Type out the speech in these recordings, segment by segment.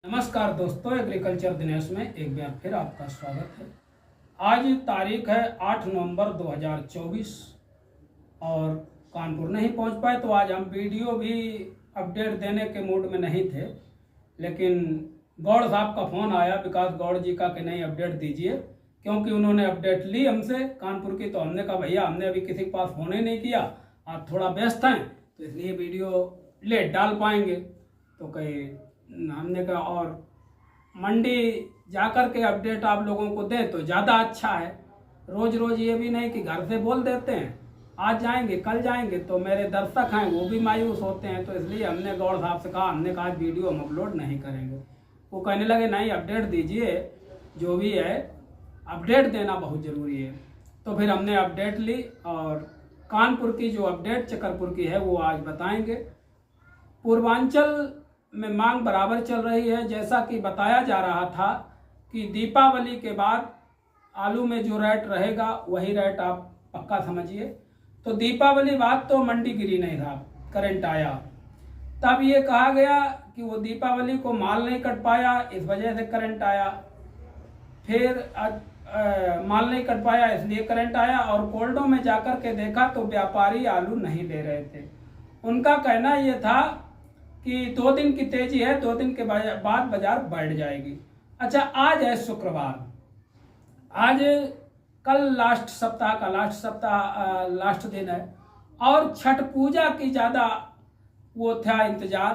नमस्कार दोस्तों, एग्रीकल्चर दिनेश में एक बार फिर आपका स्वागत है। आज तारीख है 8 नवंबर 2024 और कानपुर नहीं पहुंच पाए तो आज हम वीडियो भी अपडेट देने के मूड में नहीं थे, लेकिन गौड़ साहब का फ़ोन आया, विकास गौड़ जी का, कि नहीं अपडेट दीजिए, क्योंकि उन्होंने अपडेट ली हमसे कानपुर की। तो हमने कहा भैया हमने अभी किसी के पास फ़ोन ही नहीं किया, आज थोड़ा व्यस्त हैं तो इसलिए वीडियो लेट डाल पाएंगे। तो कहे हमने कहा और मंडी जाकर के अपडेट आप लोगों को दें तो ज़्यादा अच्छा है। रोज़ रोज़ ये भी नहीं कि घर से बोल देते हैं आज जाएंगे कल जाएंगे, तो मेरे दर्शक हैं वो भी मायूस होते हैं। तो इसलिए हमने गौड़ साहब से कहा, हमने कहा वीडियो हम अपलोड नहीं करेंगे। वो कहने लगे नहीं अपडेट दीजिए, जो भी है अपडेट देना बहुत ज़रूरी है। तो फिर हमने अपडेट ली और कानपुर की जो अपडेट चकरपुर की है वो आज बताएंगे। पूर्वांचल में मांग बराबर चल रही है। जैसा कि बताया जा रहा था कि दीपावली के बाद आलू में जो रेट रहेगा वही रेट आप पक्का समझिए। तो दीपावली बाद तो मंडी गिरी नहीं था, करंट आया, तब ये कहा गया कि वो दीपावली को माल नहीं कट पाया, इस वजह से करंट आया। फिर माल नहीं कट पाया इसलिए करंट आया, और कोल्डो में जाकर के देखा तो व्यापारी आलू नहीं ले रहे थे। उनका कहना ये था कि 2 दिन की तेजी है, 2 दिन के बाद बाजार बढ़ जाएगी। अच्छा, आज है शुक्रवार, आज कल लास्ट दिन है, और छठ पूजा की ज़्यादा वो था इंतज़ार,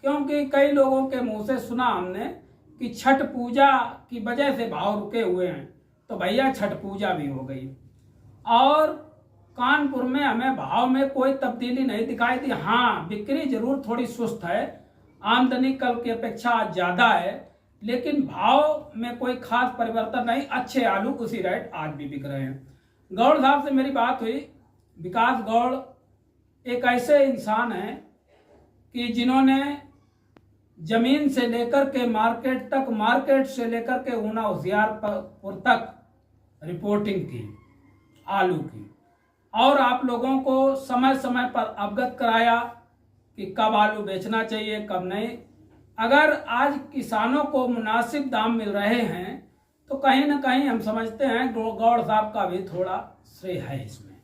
क्योंकि कई लोगों के मुंह से सुना हमने कि छठ पूजा की वजह से भाव रुके हुए हैं। तो भैया छठ पूजा भी हो गई और कानपुर में हमें भाव में कोई तब्दीली नहीं दिखाई दी। हाँ, बिक्री जरूर थोड़ी सुस्त है, आमदनी कल की अपेक्षा आज ज़्यादा है, लेकिन भाव में कोई खास परिवर्तन नहीं। अच्छे आलू उसी रेट आज भी बिक रहे हैं। गौड़ साहब से मेरी बात हुई। विकास गौड़ एक ऐसे इंसान हैं कि जिन्होंने जमीन से लेकर के मार्केट तक, मार्केट से लेकर के ऊना होशियारपुर तक रिपोर्टिंग की आलू की, और आप लोगों को समय समय पर अवगत कराया कि कब आलू बेचना चाहिए कब नहीं। अगर आज किसानों को मुनासिब दाम मिल रहे हैं तो कहीं ना कहीं हम समझते हैं गौड़ साहब का भी थोड़ा श्रेय है इसमें।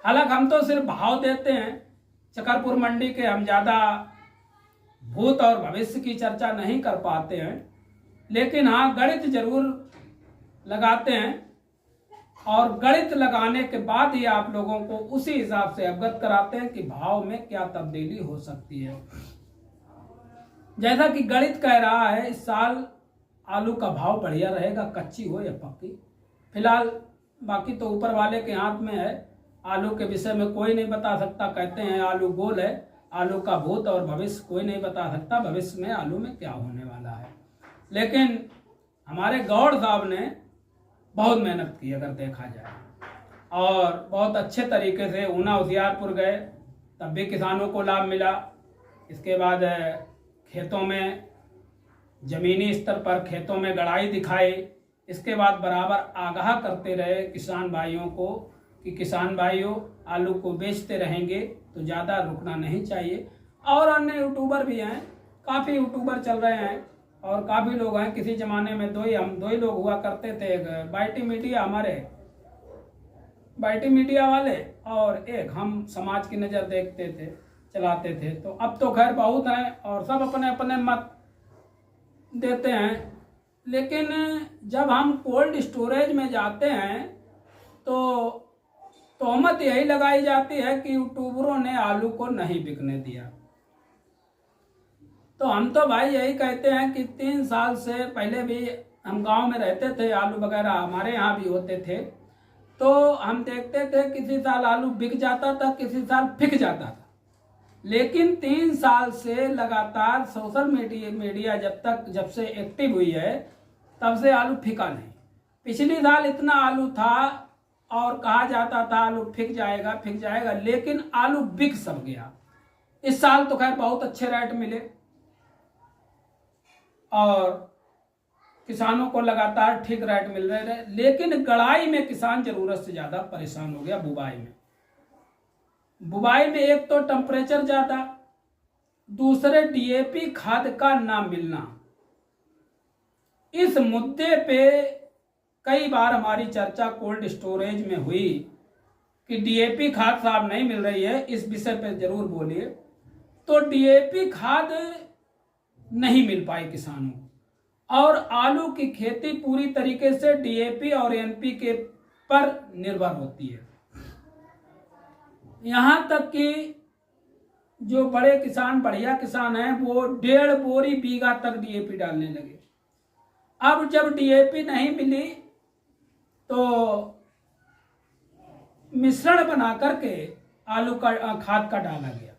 हालांकि हम तो सिर्फ भाव देते हैं चकरपुर मंडी के, हम ज़्यादा भूत और भविष्य की चर्चा नहीं कर पाते हैं, लेकिन हाँ गणित जरूर लगाते हैं, और गणित लगाने के बाद ही आप लोगों को उसी हिसाब से अवगत कराते हैं कि भाव में क्या तब्दीली हो सकती है। जैसा कि गणित कह रहा है, इस साल आलू का भाव बढ़िया रहेगा, कच्ची हो या पक्की। फिलहाल बाकी तो ऊपर वाले के हाथ में है, आलू के विषय में कोई नहीं बता सकता। कहते हैं आलू गोल है, आलू का भूत और भविष्य कोई नहीं बता सकता, भविष्य में आलू में क्या होने वाला है। लेकिन हमारे गौड़ साहब ने बहुत मेहनत की अगर देखा जाए, और बहुत अच्छे तरीके से ऊना होशियारपुर गए, तब भी किसानों को लाभ मिला। इसके बाद खेतों में, ज़मीनी स्तर पर खेतों में गड़ाई दिखाई। इसके बाद बराबर आगाह करते रहे किसान भाइयों को कि किसान भाइयों आलू को बेचते रहेंगे तो ज़्यादा रुकना नहीं चाहिए। और अन्य यूट्यूबर भी हैं, काफ़ी यूट्यूबर चल रहे हैं और काफ़ी लोग हैं। किसी ज़माने में हम दो ही लोग हुआ करते थे, एक बाईटी मीडिया, हमारे बाईटी मीडिया वाले, और एक हम समाज की नज़र देखते थे, चलाते थे। तो अब तो खैर बहुत हैं और सब अपने अपने मत देते हैं। लेकिन जब हम कोल्ड स्टोरेज में जाते हैं तो तोहमत यही लगाई जाती है कि यूट्यूबरों ने आलू को नहीं बिकने दिया। तो हम तो भाई यही कहते हैं कि 3 साल से पहले भी हम गांव में रहते थे, आलू वगैरह हमारे यहाँ भी होते थे, तो हम देखते थे किसी साल आलू बिक जाता था, किसी साल फिक जाता था। लेकिन 3 साल से लगातार सोशल मीडिया जब से एक्टिव हुई है तब से आलू फिका नहीं। पिछली साल इतना आलू था और कहा जाता था आलू फिक जाएगा, लेकिन आलू बिक सब गया। इस साल तो खैर बहुत अच्छे रेट मिले और किसानों को लगातार ठीक रेट मिल रहे थे, लेकिन गड़ाई में किसान जरूरत से ज़्यादा परेशान हो गया। बुवाई में एक तो टेम्परेचर ज़्यादा, दूसरे डीएपी खाद का ना मिलना, इस मुद्दे पे कई बार हमारी चर्चा कोल्ड स्टोरेज में हुई कि डीएपी खाद साहब नहीं मिल रही है, इस विषय पे जरूर बोलिए। तो डीएपी खाद नहीं मिल पाई किसानों को, और आलू की खेती पूरी तरीके से डीएपी और एनपीके पर निर्भर होती है। यहां तक कि जो बड़े किसान, बढ़िया किसान हैं, वो 1.5 बोरी बीघा तक डीएपी डालने लगे। अब जब डीएपी नहीं मिली तो मिश्रण बना करके आलू का खाद का डाला गया,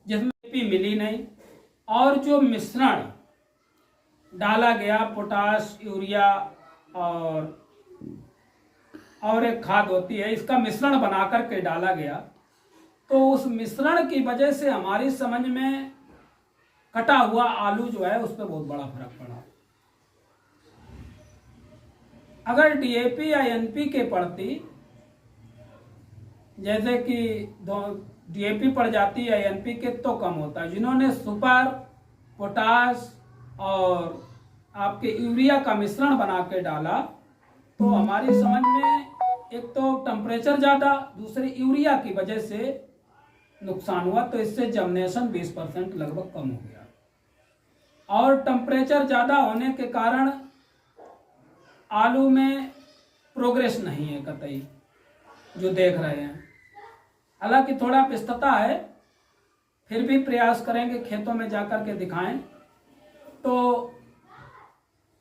जिसमें डीएपी मिली नहीं, और जो मिश्रण डाला गया पोटाश, यूरिया और एक खाद होती है, इसका मिश्रण बना करके डाला गया, तो उस मिश्रण की वजह से हमारी समझ में कटा हुआ आलू जो है उस पर बहुत बड़ा फर्क पड़ा। अगर डीएपी या एनपीके पड़ती, जैसे कि डीएपी पड़ जाती है एनपीके तो कम होता। जिन्होंने सुपर, पोटाश और आपके यूरिया का मिश्रण बना के डाला, तो हमारी समझ में एक तो टेम्परेचर ज़्यादा, दूसरी यूरिया की वजह से नुकसान हुआ, तो इससे जर्मिनेशन 20% लगभग कम हो गया। और टेम्परेचर ज़्यादा होने के कारण आलू में प्रोग्रेस नहीं है कतई, जो देख रहे हैं। हालांकि थोड़ा व्यस्तता है, फिर भी प्रयास करेंगे खेतों में जाकर के दिखाएं। तो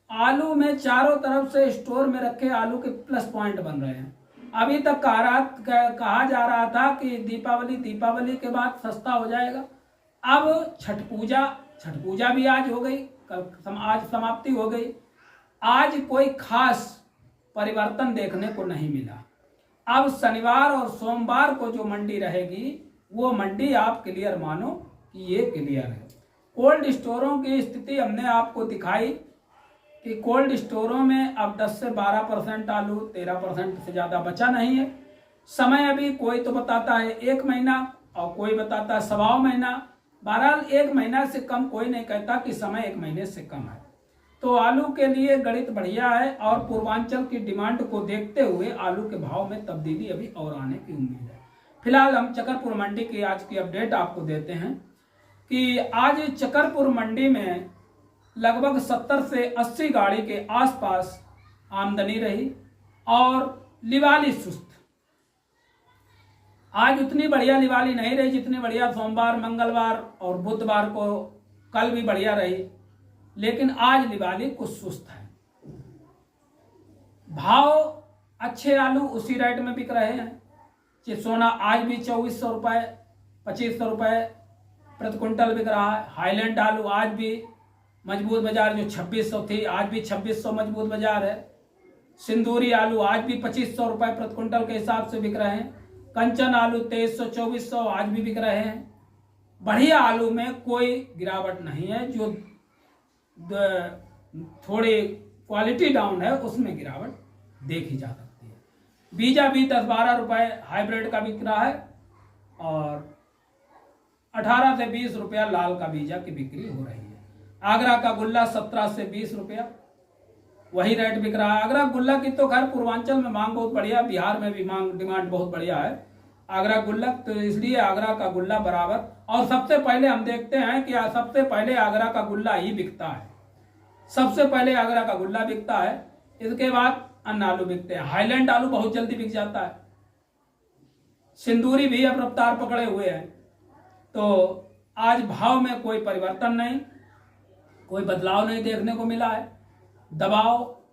आलू में चारों तरफ से स्टोर में रखे आलू के प्लस पॉइंट बन रहे हैं। अभी तक कहा जा रहा था कि दीपावली के बाद सस्ता हो जाएगा। अब छठ पूजा भी आज हो गई, आज समाप्ति हो गई। आज कोई खास परिवर्तन देखने को नहीं मिला। अब शनिवार और सोमवार को जो मंडी रहेगी, वो मंडी आप क्लियर मानो कि ये क्लियर है। कोल्ड स्टोरों की स्थिति हमने आपको दिखाई कि कोल्ड स्टोरों में अब 10 से 12% आलू, 13% से ज़्यादा बचा नहीं है। समय अभी कोई तो बताता है 1 महीना और कोई बताता है 1.25 महीना। बहरहाल 1 महीना से कम कोई नहीं कहता कि समय 1 महीने से कम है। तो आलू के लिए गणित बढ़िया है, और पूर्वांचल की डिमांड को देखते हुए आलू के भाव में तब्दीली अभी और आने की उम्मीद है। फिलहाल हम चकरपुर मंडी की आज की अपडेट आपको देते हैं कि आज चकरपुर मंडी में लगभग 70 से 80 गाड़ी के आसपास आमदनी रही, और लिवाली सुस्त। आज उतनी बढ़िया लिवाली नहीं रही जितनी बढ़िया सोमवार, मंगलवार और बुधवार को, कल भी बढ़िया रही, लेकिन आज लिवाली कुछ सुस्त है। भाव अच्छे आलू उसी रेट में बिक रहे हैं। चिसोना आज भी 2400 रुपये, 2500 रुपये प्रति क्विंटल बिक रहा है। हाईलैंड आलू आज भी मजबूत बाजार, जो 2600 थी आज भी 2600 मजबूत बाजार है। सिंदूरी आलू आज भी 2500 रुपये प्रति क्विंटल के हिसाब से बिक रहे हैं। कंचन आलू 2300, 2400 आज भी बिक रहे हैं। बढ़िया आलू में कोई गिरावट नहीं है, जो थोड़ी क्वालिटी डाउन है उसमें गिरावट देखी जा सकती है। बीजा भी 10-12 रुपये हाइब्रिड का बिक रहा है, और 18 से 20 रुपया लाल का बीजा की बिक्री हो रही है। आगरा का गुल्ला 17 से 20 रुपया वही रेट बिक रहा है। आगरा गुल्ला की तो खैर पूर्वांचल में मांग बहुत बढ़िया, बिहार में भी डिमांड बहुत बढ़िया है आगरा गुल्ला, तो इसलिए आगरा का गुल्ला बराबर। और सबसे पहले हम देखते हैं कि सबसे पहले आगरा का गुल्ला ही बिकता है। सबसे पहले आगरा का गुल्ला बिकता है, इसके बाद अन्य आलू बिकते हैं। हाईलैंड आलू बहुत जल्दी बिक जाता है। सिंदूरी भी अब रफ्तार पकड़े हुए हैं। तो आज भाव में कोई परिवर्तन नहीं, कोई बदलाव नहीं देखने को मिला है। दबाव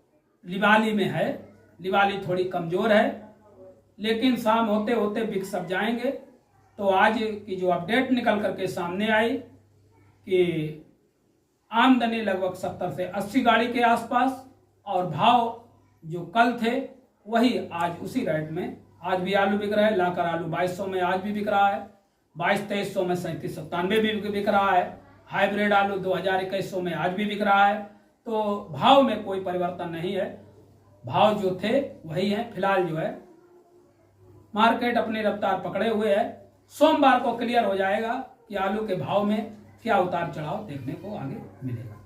लिवाली में है, लिवाली थोड़ी कमजोर है, लेकिन शाम होते होते बिक सब जाएंगे। तो आज की जो अपडेट निकल करके सामने आई कि आमदनी लगभग 70 से 80 गाड़ी के आसपास, और भाव जो कल थे वही आज उसी रेट में आज भी आलू बिक रहा है। लाकर आलू 2200 में आज भी बिक रहा है, 2200-2300 में 3797 भी बिक रहा है। हाइब्रिड आलू 2000-2100 में आज भी बिक रहा है। तो भाव में कोई परिवर्तन नहीं है, भाव जो थे वही है। फिलहाल जो है मार्केट अपनी रफ्तार पकड़े हुए है। सोमवार को क्लियर हो जाएगा कि आलू के भाव में क्या उतार चढ़ाव देखने को आगे मिलेगा।